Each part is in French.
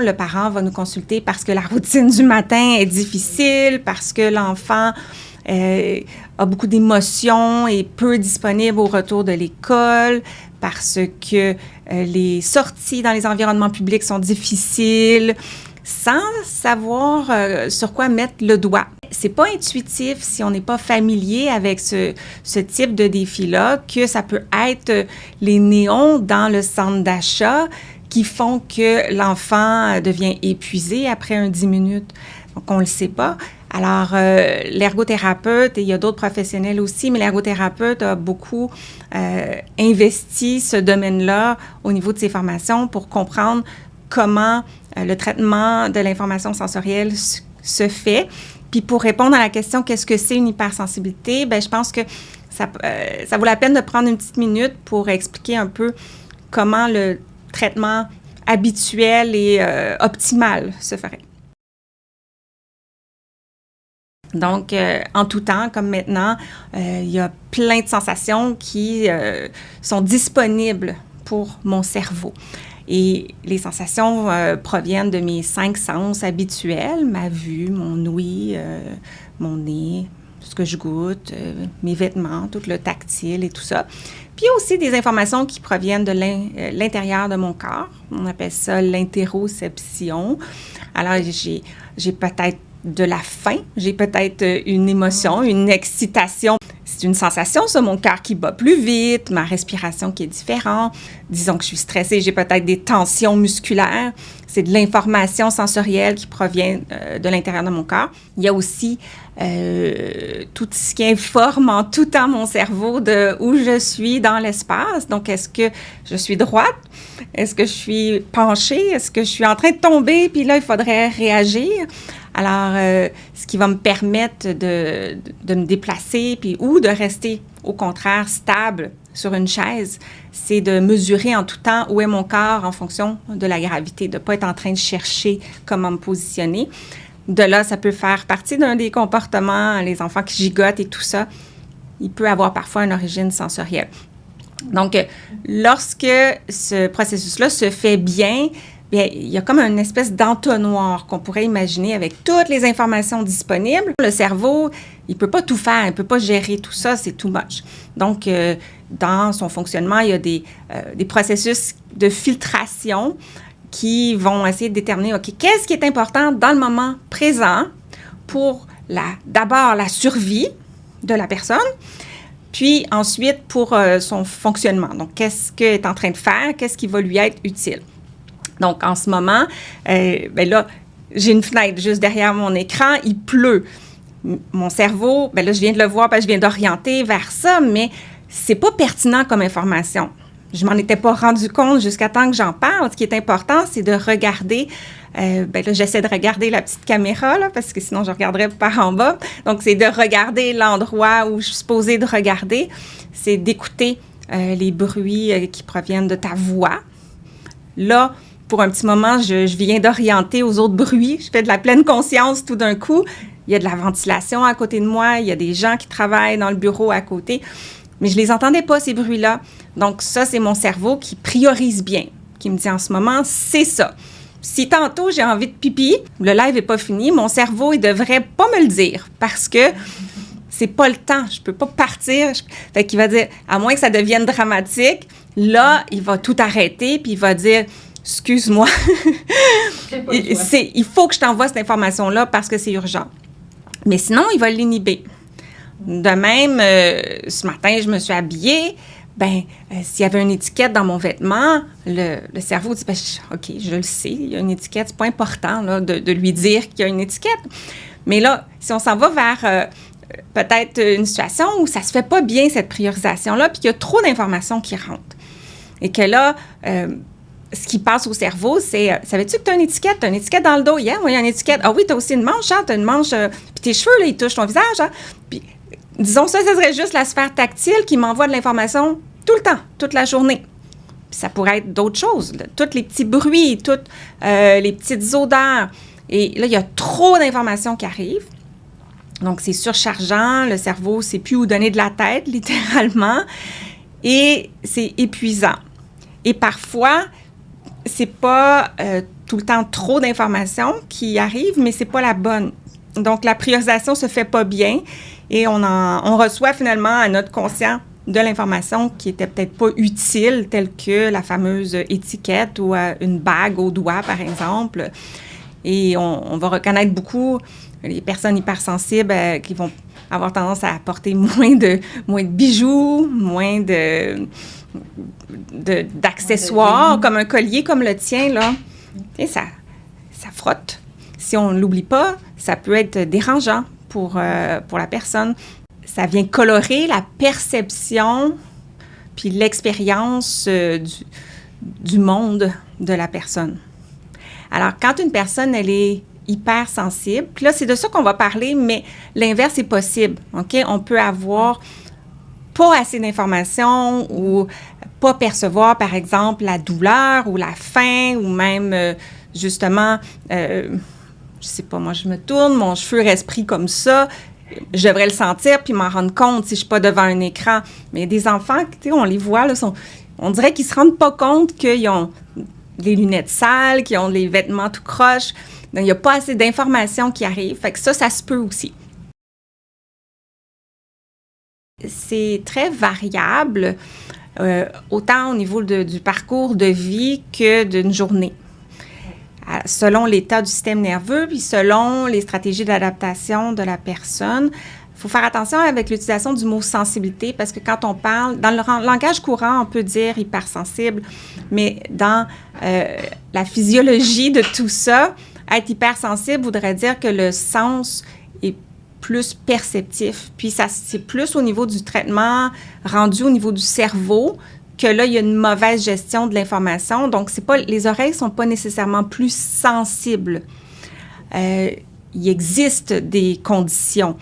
Le parent va nous consulter parce que la routine du matin est difficile, parce que l'enfant a beaucoup d'émotions et peu disponible au retour de l'école, parce que les sorties dans les environnements publics sont difficiles, sans savoir sur quoi mettre le doigt. C'est pas intuitif si on n'est pas familier avec ce type de défi-là, que ça peut être les néons dans le centre d'achat qui font que l'enfant devient épuisé après 10 minutes. Donc, on ne le sait pas. Alors, l'ergothérapeute, et il y a d'autres professionnels aussi, mais l'ergothérapeute a beaucoup investi ce domaine-là au niveau de ses formations pour comprendre comment le traitement de l'information sensorielle se fait. Puis pour répondre à la question « Qu'est-ce que c'est une hypersensibilité? » Bien, je pense que ça vaut la peine de prendre une petite minute pour expliquer un peu comment le traitement habituel et optimal se ferait. Donc, en tout temps, comme maintenant, il y a plein de sensations qui sont disponibles pour mon cerveau. Et les sensations proviennent de mes 5 sens habituels, ma vue, mon ouïe, mon nez, ce que je goûte, mes vêtements, tout le tactile et tout ça. Puis il y a aussi des informations qui proviennent de l'intérieur de mon corps. On appelle ça l'interoception. Alors, j'ai peut-être de la faim, j'ai peut-être une émotion, une excitation. C'est une sensation, ça, mon cœur qui bat plus vite, ma respiration qui est différente. Disons que je suis stressée, j'ai peut-être des tensions musculaires. C'est de l'information sensorielle qui provient de l'intérieur de mon corps. Il y a aussi tout ce qui informe en tout temps mon cerveau de où je suis dans l'espace. Donc, est-ce que je suis droite? Est-ce que je suis penchée? Est-ce que je suis en train de tomber? Puis là, il faudrait réagir. Alors, ce qui va me permettre de me déplacer ou de rester, au contraire, stable sur une chaise, c'est de mesurer en tout temps où est mon corps en fonction de la gravité, de ne pas être en train de chercher comment me positionner. De là, ça peut faire partie d'un des comportements, les enfants qui gigotent et tout ça, il peut avoir parfois une origine sensorielle. Donc, lorsque ce processus-là se fait bien, bien, il y a comme une espèce d'entonnoir qu'on pourrait imaginer avec toutes les informations disponibles. Le cerveau, il ne peut pas tout faire, il ne peut pas gérer tout ça, c'est too much. Donc, dans son fonctionnement, il y a des processus de filtration qui vont essayer de déterminer, OK, qu'est-ce qui est important dans le moment présent pour d'abord la survie de la personne, puis ensuite pour son fonctionnement. Donc, qu'est-ce qu'elle est en train de faire, qu'est-ce qui va lui être utile. Donc, en ce moment, bien là, j'ai une fenêtre juste derrière mon écran, il pleut. Mon cerveau, bien là, je viens de le voir, je viens d'orienter vers ça, mais c'est pas pertinent comme information. Je m'en étais pas rendu compte jusqu'à temps que j'en parle. Ce qui est important, c'est de regarder. Bien là, j'essaie de regarder la petite caméra, là, parce que sinon, je regarderais par en bas. Donc, c'est de regarder l'endroit où je suis supposée de regarder. C'est d'écouter les bruits qui proviennent de ta voix. Là, pour un petit moment, je viens d'orienter aux autres bruits. Je fais de la pleine conscience tout d'un coup. Il y a de la ventilation à côté de moi. Il y a des gens qui travaillent dans le bureau à côté. Mais je ne les entendais pas, ces bruits-là. Donc, ça, c'est mon cerveau qui priorise bien, qui me dit en ce moment, c'est ça. Si tantôt, j'ai envie de pipi, le live n'est pas fini, mon cerveau, il ne devrait pas me le dire parce que c'est pas le temps. Je ne peux pas partir. Fait qu'il va dire, à moins que ça devienne dramatique, là, il va tout arrêter puis il va dire, excuse-moi, il faut que je t'envoie cette information-là parce que c'est urgent. Mais sinon, il va l'inhiber. De même, ce matin, je me suis habillée. Bien, s'il y avait une étiquette dans mon vêtement, le cerveau dit, OK, je le sais, il y a une étiquette. C'est pas important là, de lui dire qu'il y a une étiquette. Mais là, si on s'en va vers peut-être une situation où ça se fait pas bien, cette priorisation-là, puis qu'il y a trop d'informations qui rentrent. Et que là, ce qui passe au cerveau, c'est, savais-tu que tu as une étiquette? Tu as une étiquette dans le dos? Yeah, oui, il y a une étiquette. Ah oui, tu as aussi une manche, hein? Tu as une manche, puis tes cheveux, là, ils touchent ton visage, hein? Puis, disons, ça serait juste la sphère tactile qui m'envoie de l'information tout le temps, toute la journée. Puis ça pourrait être d'autres choses, là, tous les petits bruits, toutes les petites odeurs. Et là, il y a trop d'informations qui arrivent. Donc, c'est surchargeant. Le cerveau ne sait plus où donner de la tête, littéralement. Et c'est épuisant. Et parfois, c'est pas tout le temps trop d'informations qui arrivent, mais c'est pas la bonne. Donc, la priorisation se fait pas bien et on reçoit finalement à notre conscient de l'information qui était peut-être pas utile, telle que la fameuse étiquette ou une bague au doigt, par exemple. Et on va reconnaître beaucoup les personnes hypersensibles qui vont avoir tendance à apporter moins de bijoux, moins d'accessoires, comme un collier comme le tien, là. Et ça frotte. Si on ne l'oublie pas, ça peut être dérangeant pour la personne. Ça vient colorer la perception puis l'expérience du monde de la personne. Alors, quand une personne, elle est hypersensible, puis là, c'est de ça qu'on va parler, mais l'inverse est possible, OK? On peut avoir pas assez d'informations ou pas percevoir, par exemple, la douleur ou la faim ou même, justement, je sais pas, moi, je me tourne, mon cheveu reste pris comme ça, je devrais le sentir puis m'en rendre compte si je suis pas devant un écran. Mais des enfants, tu sais, on les voit, là, on dirait qu'ils se rendent pas compte qu'ils ont les lunettes sales, qu'ils ont les vêtements tout croches. Donc, il n'y a pas assez d'informations qui arrivent. Fait que ça se peut aussi. C'est très variable, autant au niveau du parcours de vie que d'une journée. Selon l'état du système nerveux, puis selon les stratégies d'adaptation de la personne. Il faut faire attention avec l'utilisation du mot sensibilité, parce que quand on parle, dans le langage courant, on peut dire hypersensible, mais dans la physiologie de tout ça, être hypersensible voudrait dire que le sens est plus perceptif. Puis c'est plus au niveau du traitement rendu au niveau du cerveau, que là, il y a une mauvaise gestion de l'information. Donc, les oreilles ne sont pas nécessairement plus sensibles. Il existe des conditions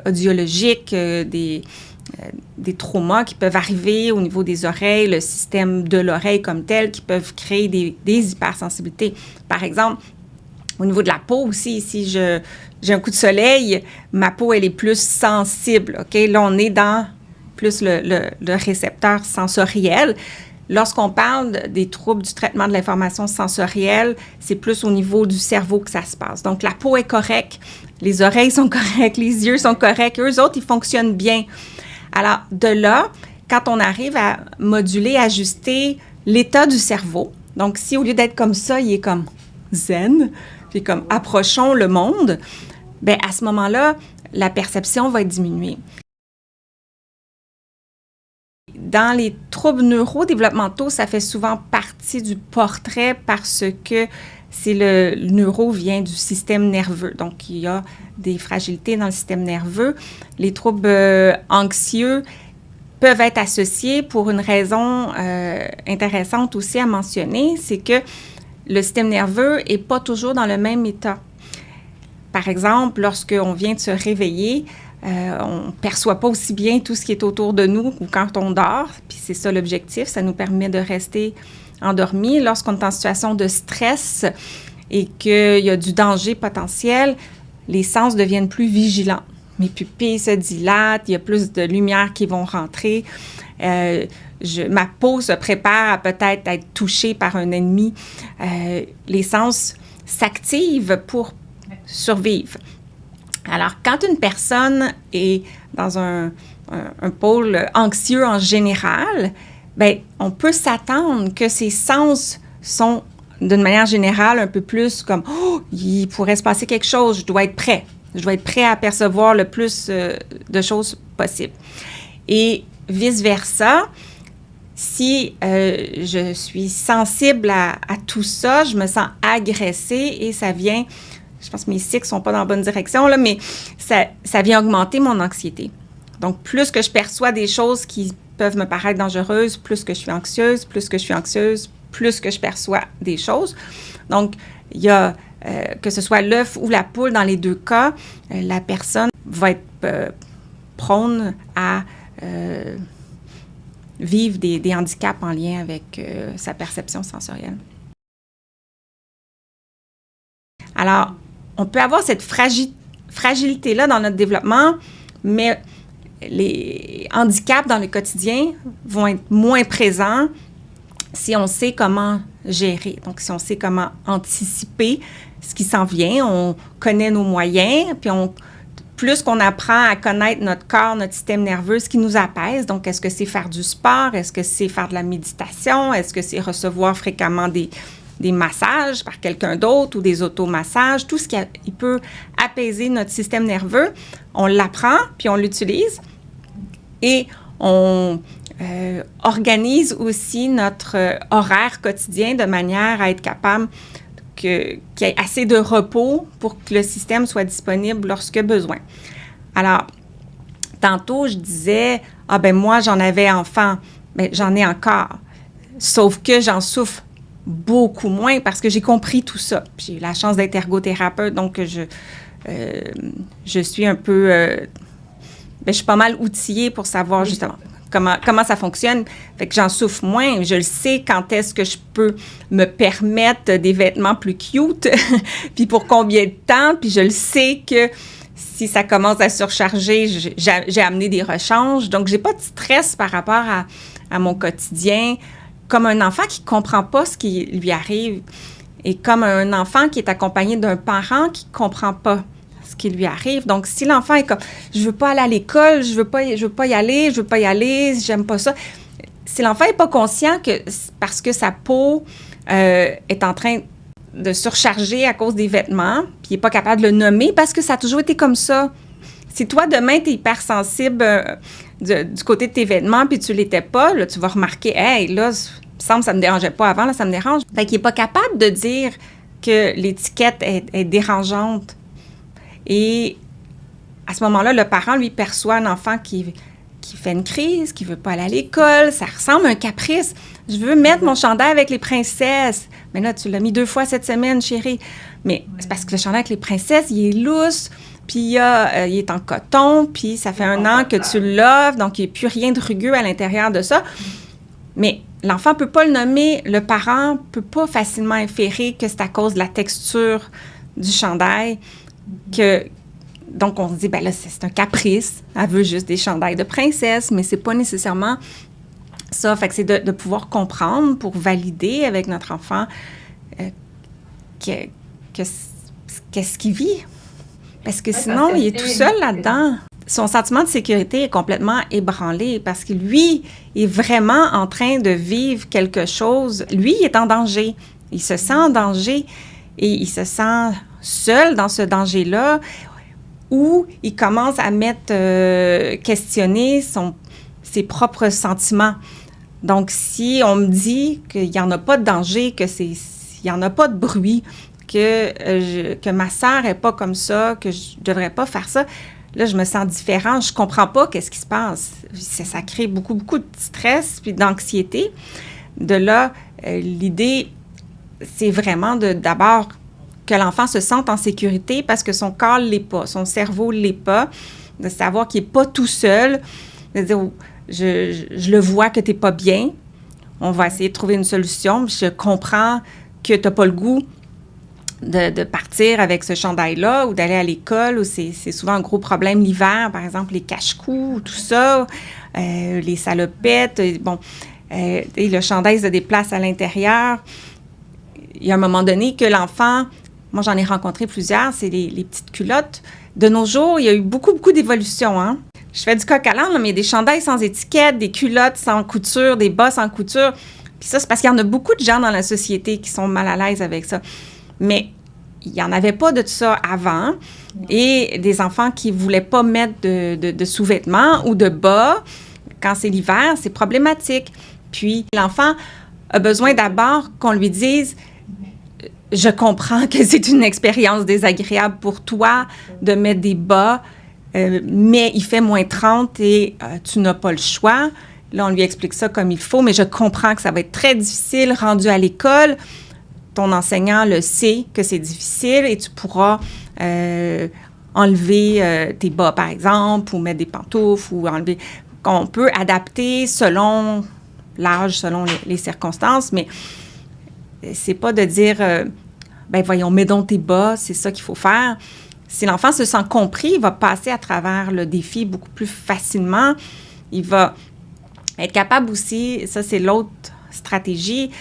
audiologiques, des traumas qui peuvent arriver au niveau des oreilles, le système de l'oreille comme tel, qui peuvent créer des hypersensibilités. Par exemple, au niveau de la peau aussi, si j'ai un coup de soleil, ma peau, elle est plus sensible. OK? Là, on est dans plus le récepteur sensoriel. Lorsqu'on parle des troubles du traitement de l'information sensorielle, c'est plus au niveau du cerveau que ça se passe. Donc, la peau est correcte, les oreilles sont correctes, les yeux sont corrects. Eux autres, ils fonctionnent bien. Alors, de là, quand on arrive à moduler, ajuster l'état du cerveau, donc si au lieu d'être comme ça, il est comme zen, puis comme approchons le monde, bien, à ce moment-là, la perception va être diminuée. Dans les troubles neurodéveloppementaux, ça fait souvent partie du portrait parce que le neuro vient du système nerveux. Donc, il y a des fragilités dans le système nerveux. Les troubles anxieux peuvent être associés pour une raison intéressante aussi à mentionner, c'est que le système nerveux n'est pas toujours dans le même état. Par exemple, lorsqu'on vient de se réveiller, on ne perçoit pas aussi bien tout ce qui est autour de nous ou quand on dort, puis c'est ça l'objectif, ça nous permet de rester endormi. Lorsqu'on est en situation de stress et qu'il y a du danger potentiel, les sens deviennent plus vigilants. Mes pupilles se dilatent, il y a plus de lumière qui vont rentrer. Ma peau se prépare à peut-être être touchée par un ennemi. Les sens s'activent pour survivre. Alors, quand une personne est dans un pôle anxieux en général, bien, on peut s'attendre que ses sens sont, d'une manière générale, un peu plus comme « Oh, il pourrait se passer quelque chose, je dois être prêt. Je dois être prêt à percevoir le plus de choses possible. » Et vice-versa, si je suis sensible à tout ça, je me sens agressée et ça vient... Je pense que mes cycles ne sont pas dans la bonne direction, là, mais ça vient augmenter mon anxiété. Donc, plus que je perçois des choses qui peuvent me paraître dangereuses, plus que je suis anxieuse, plus que je perçois des choses. Donc, il y a, que ce soit l'œuf ou la poule, dans les deux cas, la personne va être prône à vivre des handicaps en lien avec sa perception sensorielle. Alors, on peut avoir cette fragilité-là dans notre développement, mais les handicaps dans le quotidien vont être moins présents si on sait comment gérer. Donc, si on sait comment anticiper ce qui s'en vient, on connaît nos moyens, puis plus qu'on apprend à connaître notre corps, notre système nerveux, ce qui nous apaise. Donc, est-ce que c'est faire du sport? Est-ce que c'est faire de la méditation? Est-ce que c'est recevoir fréquemment des massages par quelqu'un d'autre ou des automassages? Tout ce qui peut apaiser notre système nerveux, on l'apprend, puis on l'utilise. Et on organise aussi notre horaire quotidien de manière à être capable qu'il y ait assez de repos pour que le système soit disponible lorsque besoin. Alors, tantôt, je disais, moi, j'en avais enfant, mais j'en ai encore. Sauf que j'en souffre beaucoup moins parce que j'ai compris tout ça. J'ai eu la chance d'être ergothérapeute, donc je suis un peu... je suis pas mal outillée pour savoir justement comment ça fonctionne. Fait que j'en souffre moins. Je le sais quand est-ce que je peux me permettre des vêtements plus cute, puis pour combien de temps. Puis je le sais que si ça commence à surcharger, j'ai amené des rechanges. Donc, j'ai pas de stress par rapport à mon quotidien. Comme un enfant qui comprend pas ce qui lui arrive et comme un enfant qui est accompagné d'un parent qui comprend pas ce qui lui arrive. Donc, si l'enfant est comme « je veux pas aller à l'école, je veux pas y aller, j'aime pas ça », si l'enfant est pas conscient que parce que sa peau est en train de surcharger à cause des vêtements, puis il n'est pas capable de le nommer parce que ça a toujours été comme ça. Si toi, demain, tu es hypersensible du côté de tes vêtements, puis tu l'étais pas, là, tu vas remarquer « hey, là, il me semble que ça me dérangeait pas avant, là, ça me dérange ». Fait qu'il n'est pas capable de dire que l'étiquette est dérangeante. Et à ce moment-là, le parent, lui, perçoit un enfant qui fait une crise, qui ne veut pas aller à l'école. Ça ressemble à un caprice. Je veux mettre mon chandail avec les princesses. Mais là, tu l'as mis 2 fois cette semaine, chérie. Mais c'est parce que le chandail avec les princesses, il est lousse, puis il est en coton, puis ça fait 1 an que tu l'offres, donc il n'y a plus rien de rugueux à l'intérieur de ça. Mais l'enfant ne peut pas le nommer. Le parent ne peut pas facilement inférer que c'est à cause de la texture du chandail. Donc, on se dit, là, c'est un caprice. Elle veut juste des chandails de princesse, mais c'est pas nécessairement ça. Fait que c'est de pouvoir comprendre pour valider avec notre enfant qu'est-ce qu'il vit. Parce que sinon, il est tout seul là-dedans. Son sentiment de sécurité est complètement ébranlé parce que lui est vraiment en train de vivre quelque chose. Lui, il est en danger. Il se sent en danger et il se sent seul dans ce danger-là, où il commence à questionner ses propres sentiments. Donc, si on me dit qu'il n'y en a pas de danger, qu'il n'y en a pas de bruit, que ma sœur n'est pas comme ça, que je ne devrais pas faire ça, là, je me sens différente. Je ne comprends pas qu'est-ce qui se passe. Ça crée beaucoup, beaucoup de stress puis d'anxiété. De là, l'idée, c'est vraiment d'abord que l'enfant se sente en sécurité parce que son corps ne l'est pas, son cerveau ne l'est pas, de savoir qu'il n'est pas tout seul, de dire je le vois que tu n'es pas bien, on va essayer de trouver une solution, je comprends que tu n'as pas le goût de partir avec ce chandail-là ou d'aller à l'école, ou c'est souvent un gros problème l'hiver, par exemple les cache-cous, tout ça, les salopettes, et le chandail se déplace à l'intérieur. Il y a un moment donné que l'enfant, moi j'en ai rencontré plusieurs, c'est les petites culottes. De nos jours, il y a eu beaucoup, beaucoup d'évolution, hein? Je fais du coq à l'âne, mais il y a des chandails sans étiquette, des culottes sans couture, des bas sans couture. Puis ça, c'est parce qu'il y en a beaucoup de gens dans la société qui sont mal à l'aise avec ça. Mais il n'y en avait pas de ça avant. Et des enfants qui ne voulaient pas mettre de sous-vêtements ou de bas, quand c'est l'hiver, c'est problématique. Puis l'enfant a besoin d'abord qu'on lui dise « Je comprends que c'est une expérience désagréable pour toi de mettre des bas, mais il fait moins 30 et tu n'as pas le choix. » Là, on lui explique ça comme il faut, mais je comprends que ça va être très difficile rendu à l'école. Ton enseignant le sait que c'est difficile et tu pourras enlever tes bas, par exemple, ou mettre des pantoufles, ou enlever... qu'on peut adapter selon l'âge, selon les circonstances, mais c'est pas de dire, voyons, mets donc tes bas, c'est ça qu'il faut faire. Si l'enfant se sent compris, il va passer à travers le défi beaucoup plus facilement. Il va être capable aussi, ça c'est l'autre stratégie,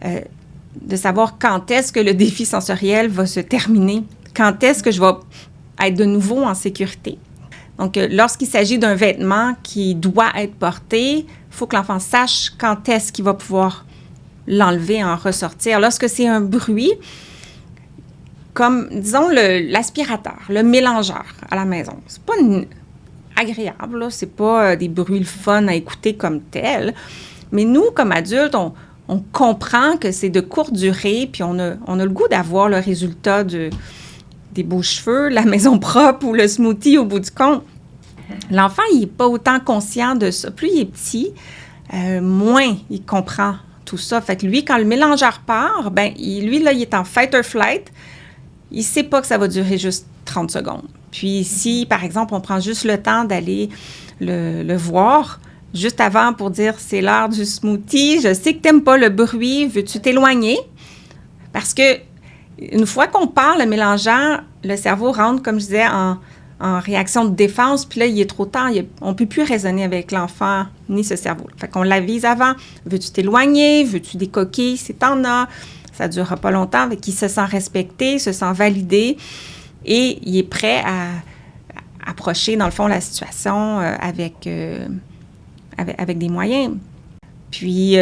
de savoir quand est-ce que le défi sensoriel va se terminer, quand est-ce que je vais être de nouveau en sécurité. Donc, lorsqu'il s'agit d'un vêtement qui doit être porté, il faut que l'enfant sache quand est-ce qu'il va pouvoir l'enlever, en ressortir. Lorsque c'est un bruit, comme, disons, l'aspirateur, le mélangeur à la maison, c'est pas agréable, là. C'est pas des bruits le fun à écouter comme tel. Mais nous, comme adultes, on comprend que c'est de courte durée, puis on a le goût d'avoir le résultat des beaux cheveux, la maison propre ou le smoothie au bout du compte. L'enfant, il n'est pas autant conscient de ça. Plus il est petit, moins il comprend tout ça. Fait que lui, quand le mélangeur part, ben lui, là, il est en fight or flight. Il ne sait pas que ça va durer juste 30 secondes. Puis si, par exemple, on prend juste le temps d'aller le voir juste avant pour dire « c'est l'heure du smoothie, je sais que tu n'aimes pas le bruit, veux-tu t'éloigner? » Parce que une fois qu'on part, le mélangeur, le cerveau rentre, comme je disais, en réaction de défense, puis là, il est trop tard. On ne peut plus raisonner avec l'enfant ni ce cerveau. Fait qu'on l'avise avant. Veux-tu t'éloigner? Veux-tu des coquilles? Si t'en as, ça ne durera pas longtemps. Avec il se sent respecté, se sent validé et il est prêt à approcher, dans le fond, la situation avec des moyens. Puis,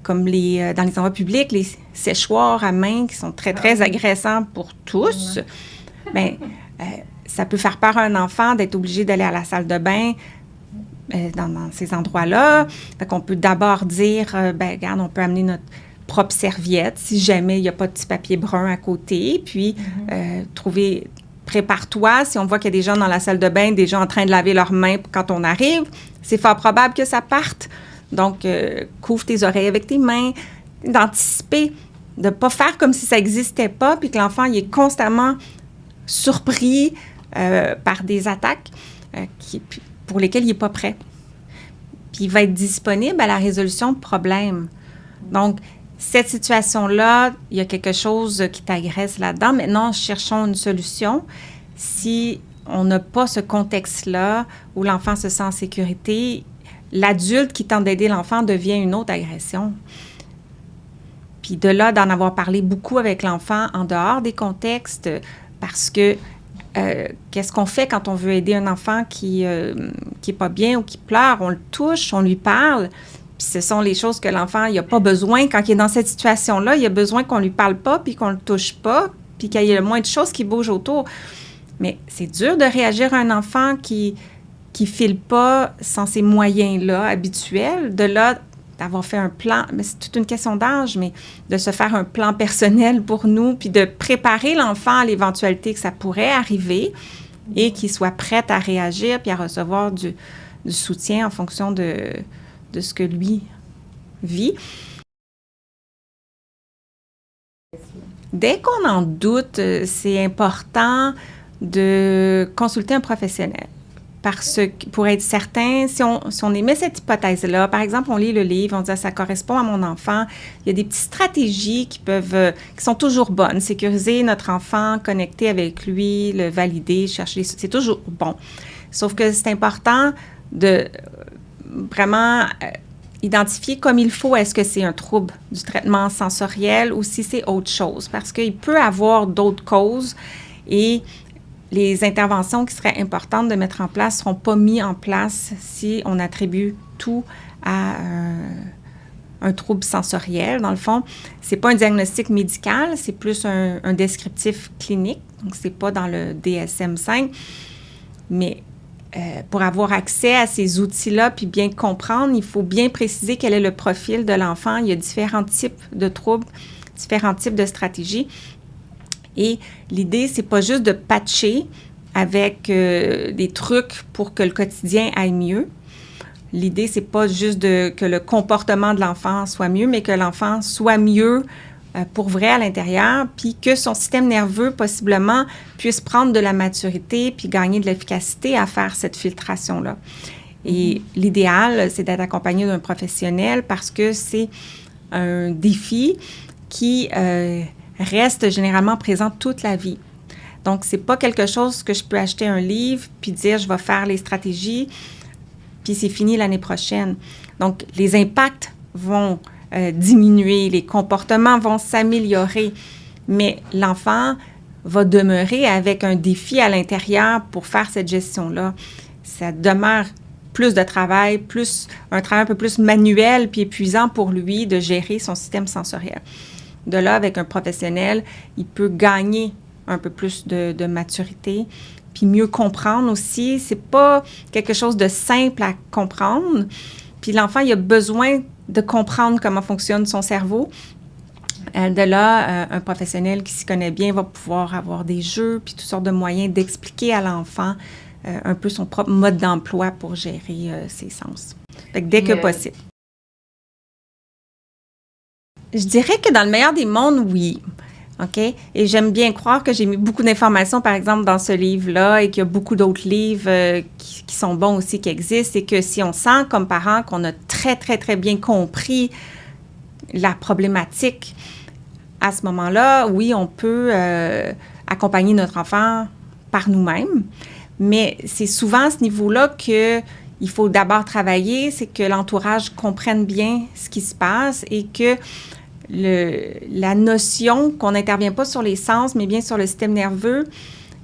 comme dans les endroits publics, les séchoirs à main qui sont très, très agressants pour tous, bien, ça peut faire peur à un enfant d'être obligé d'aller à la salle de bain dans ces endroits-là. Fait qu'on peut d'abord dire, regarde, on peut amener notre propre serviette si jamais il n'y a pas de petit papier brun à côté. Puis, prépare-toi. Si on voit qu'il y a des gens dans la salle de bain, des gens en train de laver leurs mains quand on arrive, c'est fort probable que ça parte. Donc, couvre tes oreilles avec tes mains, d'anticiper, de ne pas faire comme si ça n'existait pas, puis que l'enfant il est constamment surpris par des attaques pour lesquelles il n'est pas prêt. Puis il va être disponible à la résolution de problèmes. Donc, cette situation-là, il y a quelque chose qui t'agresse là-dedans. Maintenant, cherchons une solution. Si on n'a pas ce contexte-là où l'enfant se sent en sécurité, l'adulte qui tente d'aider l'enfant devient une autre agression. Puis de là, d'en avoir parlé beaucoup avec l'enfant en dehors des contextes, parce que qu'est-ce qu'on fait quand on veut aider un enfant qui est pas bien ou qui pleure? On le touche, on lui parle. Puis ce sont les choses que l'enfant, il n'a pas besoin. Quand il est dans cette situation-là, il a besoin qu'on lui parle pas, puis qu'on le touche pas, puis qu'il y ait le moins de choses qui bougent autour. Mais c'est dur de réagir à un enfant qui file pas sans ces moyens-là habituels. De là, d'avoir fait un plan, mais c'est toute une question d'âge, mais de se faire un plan personnel pour nous, puis de préparer l'enfant à l'éventualité que ça pourrait arriver et qu'il soit prêt à réagir puis à recevoir du soutien en fonction de ce que lui vit. Dès qu'on en doute, c'est important de consulter un professionnel. Parce que, pour être certain, si on émet cette hypothèse-là, par exemple, on lit le livre, on dit « ça correspond à mon enfant », il y a des petites stratégies qui sont toujours bonnes. Sécuriser notre enfant, connecter avec lui, le valider, chercher, c'est toujours bon. Sauf que c'est important de vraiment identifier comme il faut, est-ce que c'est un trouble du traitement sensoriel ou si c'est autre chose. Parce qu'il peut avoir d'autres causes et les interventions qui seraient importantes de mettre en place ne seront pas mises en place si on attribue tout à un trouble sensoriel. Dans le fond, ce n'est pas un diagnostic médical, c'est plus un descriptif clinique. Donc, ce n'est pas dans le DSM-5. Mais pour avoir accès à ces outils-là puis bien comprendre, il faut bien préciser quel est le profil de l'enfant. Il y a différents types de troubles, différents types de stratégies. Et l'idée, c'est pas juste de patcher avec des trucs pour que le quotidien aille mieux. L'idée, c'est pas juste que le comportement de l'enfant soit mieux, mais que l'enfant soit mieux pour vrai à l'intérieur, puis que son système nerveux, possiblement, puisse prendre de la maturité puis gagner de l'efficacité à faire cette filtration-là. Et l'idéal, c'est d'être accompagné d'un professionnel parce que c'est un défi qui reste généralement présent toute la vie. Donc, c'est pas quelque chose que je peux acheter un livre puis dire je vais faire les stratégies puis c'est fini l'année prochaine. Donc, les impacts vont diminuer, les comportements vont s'améliorer, mais l'enfant va demeurer avec un défi à l'intérieur pour faire cette gestion-là. Ça demeure plus de travail, plus un travail un peu plus manuel puis épuisant pour lui de gérer son système sensoriel. De là, avec un professionnel, il peut gagner un peu plus de maturité, puis mieux comprendre aussi. C'est pas quelque chose de simple à comprendre. Puis l'enfant, il a besoin de comprendre comment fonctionne son cerveau. De là, un professionnel qui s'y connaît bien va pouvoir avoir des jeux puis toutes sortes de moyens d'expliquer à l'enfant un peu son propre mode d'emploi pour gérer ses sens. Fait que dès que possible. Je dirais que dans le meilleur des mondes, oui. OK? Et j'aime bien croire que j'ai mis beaucoup d'informations, par exemple, dans ce livre-là et qu'il y a beaucoup d'autres livres qui sont bons aussi, qui existent, et que si on sent comme parent qu'on a très, très, très bien compris la problématique, à ce moment-là, oui, on peut accompagner notre enfant par nous-mêmes, mais c'est souvent à ce niveau-là qu'il faut d'abord travailler, c'est que l'entourage comprenne bien ce qui se passe et que la notion qu'on n'intervient pas sur les sens, mais bien sur le système nerveux,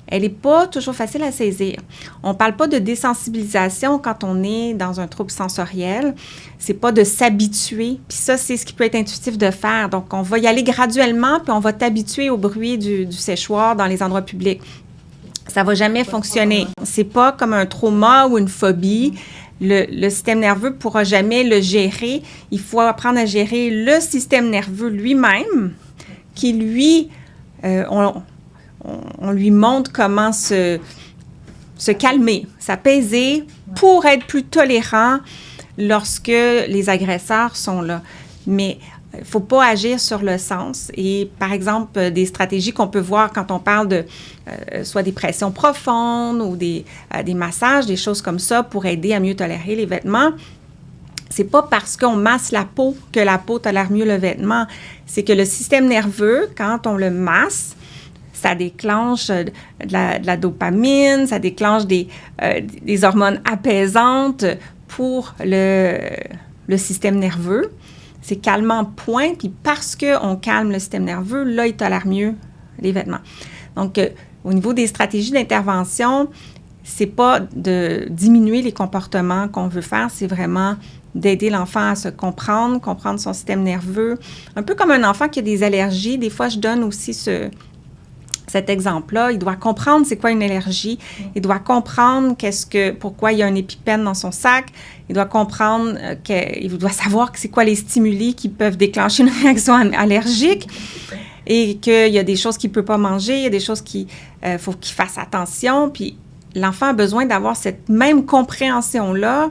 elle n'est pas toujours facile à saisir. On ne parle pas de désensibilisation quand on est dans un trouble sensoriel. C'est pas de s'habituer. Puis ça, c'est ce qui peut être intuitif de faire. Donc, on va y aller graduellement, puis on va t'habituer au bruit du séchoir dans les endroits publics. Ça ne va jamais fonctionner. C'est pas comme un trauma ou une phobie. Le système nerveux ne pourra jamais le gérer. Il faut apprendre à gérer le système nerveux lui-même, qui, lui, on lui montre comment se calmer, s'apaiser pour être plus tolérant lorsque les agresseurs sont là. Mais il ne faut pas agir sur le sens. Et par exemple, des stratégies qu'on peut voir quand on parle de soit des pressions profondes ou des massages, des choses comme ça pour aider à mieux tolérer les vêtements. C'est pas parce qu'on masse la peau que la peau tolère mieux le vêtement. C'est que le système nerveux, quand on le masse, ça déclenche de la dopamine, ça déclenche des hormones apaisantes pour le système nerveux. C'est calmant, point. Puis parce qu'on calme le système nerveux, là, il tolère mieux les vêtements. Donc, au niveau des stratégies d'intervention, c'est pas de diminuer les comportements qu'on veut faire, c'est vraiment d'aider l'enfant à se comprendre son système nerveux. Un peu comme un enfant qui a des allergies. Des fois, je donne aussi cet exemple-là. Il doit comprendre c'est quoi une allergie. Il doit comprendre pourquoi il y a un épipène dans son sac. Il doit comprendre il doit savoir c'est quoi les stimuli qui peuvent déclencher une réaction allergique et qu'il y a des choses qu'il ne peut pas manger, il y a des choses faut qu'il fasse attention. Puis l'enfant a besoin d'avoir cette même compréhension-là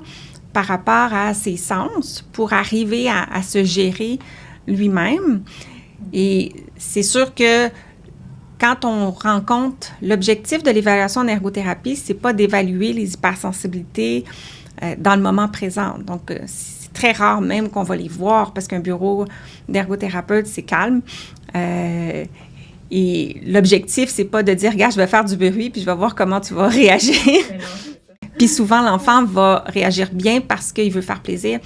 par rapport à ses sens pour arriver à se gérer lui-même. Et c'est sûr que quand on rencontre l'objectif de l'évaluation en ergothérapie, c'est pas d'évaluer les hypersensibilités dans le moment présent. Donc, c'est très rare même qu'on va les voir parce qu'un bureau d'ergothérapeute, c'est calme. Et l'objectif, c'est pas de dire, regarde, je vais faire du bruit puis je vais voir comment tu vas réagir. Puis souvent, l'enfant va réagir bien parce qu'il veut faire plaisir.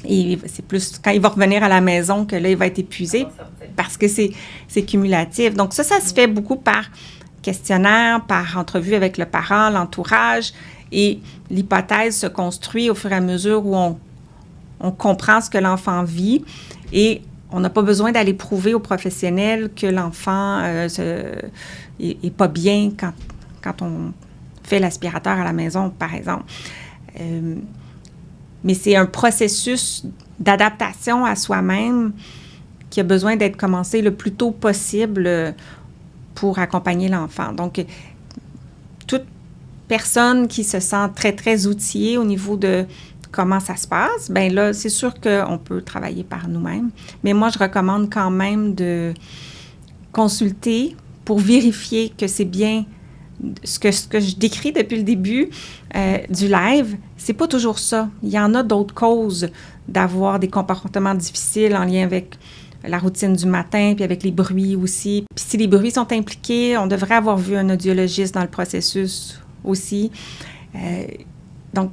Et c'est plus quand il va revenir à la maison que là, il va être épuisé parce que c'est cumulatif. Donc ça se fait beaucoup par questionnaire, par entrevue avec le parent, l'entourage. Et l'hypothèse se construit au fur et à mesure où on comprend ce que l'enfant vit. Et on n'a pas besoin d'aller prouver aux professionnels que l'enfant est pas bien quand on fait l'aspirateur à la maison, par exemple. Mais c'est un processus d'adaptation à soi-même qui a besoin d'être commencé le plus tôt possible pour accompagner l'enfant. Donc, toute personne qui se sent très, très outillée au niveau de comment ça se passe, bien là, c'est sûr qu'on peut travailler par nous-mêmes. Mais moi, je recommande quand même de consulter pour vérifier que c'est bien ce que je décris depuis le début du live. C'est pas toujours ça. Il y en a d'autres causes d'avoir des comportements difficiles en lien avec la routine du matin, puis avec les bruits aussi. Puis si les bruits sont impliqués, on devrait avoir vu un audiologiste dans le processus aussi. Donc,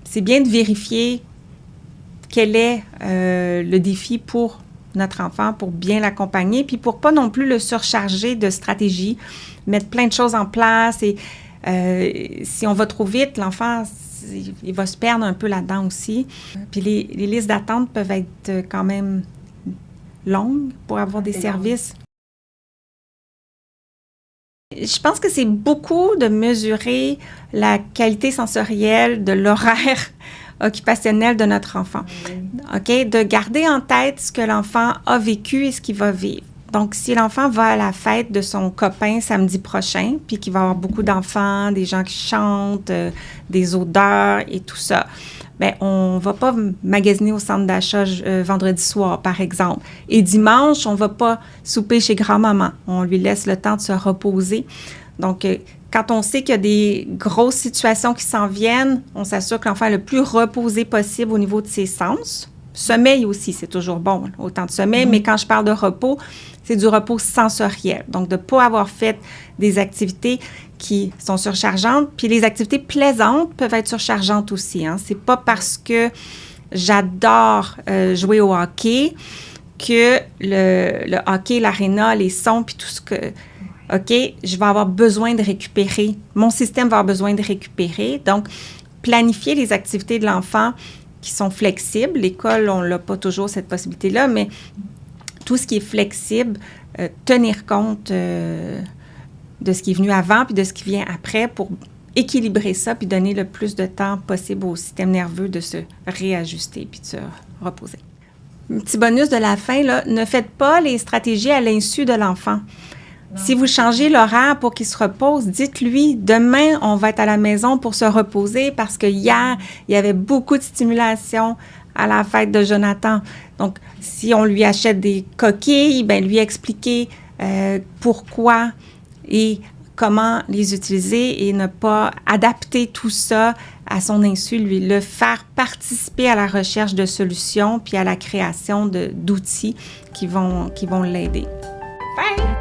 c'est bien de vérifier quel est le défi pour notre enfant, pour bien l'accompagner, puis pour pas non plus le surcharger de stratégies, mettre plein de choses en place. Et si on va trop vite, l'enfant, il va se perdre un peu là-dedans aussi. Puis les listes d'attente peuvent être quand même longues pour avoir des services. Je pense que c'est beaucoup de mesurer la qualité sensorielle de l'horaire occupationnel de notre enfant. OK? De garder en tête ce que l'enfant a vécu et ce qu'il va vivre. Donc, si l'enfant va à la fête de son copain samedi prochain, puis qu'il va y avoir beaucoup d'enfants, des gens qui chantent, des odeurs et tout ça, bien, on ne va pas magasiner au centre d'achat vendredi soir, par exemple. Et dimanche, on ne va pas souper chez grand-maman. On lui laisse le temps de se reposer. Donc, quand on sait qu'il y a des grosses situations qui s'en viennent, on s'assure que l'enfant est le plus reposé possible au niveau de ses sens. Sommeil aussi, c'est toujours bon, autant de sommeil, mais quand je parle de repos, c'est du repos sensoriel. Donc, de ne pas avoir fait des activités qui sont surchargeantes. Puis les activités plaisantes peuvent être surchargeantes aussi. Hein. C'est pas parce que j'adore jouer au hockey que le hockey, l'aréna, les sons, puis tout ce que... OK, je vais avoir besoin de récupérer. Mon système va avoir besoin de récupérer. Donc, planifier les activités de l'enfant qui sont flexibles. L'école, on n'a pas toujours cette possibilité-là, mais tout ce qui est flexible, tenir compte de ce qui est venu avant puis de ce qui vient après pour équilibrer ça puis donner le plus de temps possible au système nerveux de se réajuster puis de se reposer. Un petit bonus de la fin, là, ne faites pas les stratégies à l'insu de l'enfant. Si vous changez l'horaire pour qu'il se repose, dites-lui, demain, on va être à la maison pour se reposer parce que hier, il y avait beaucoup de stimulation à la fête de Jonathan. Donc, si on lui achète des coquilles, bien, lui expliquer pourquoi et comment les utiliser et ne pas adapter tout ça à son insu, lui le faire participer à la recherche de solutions puis à la création d'outils qui vont l'aider. Fin!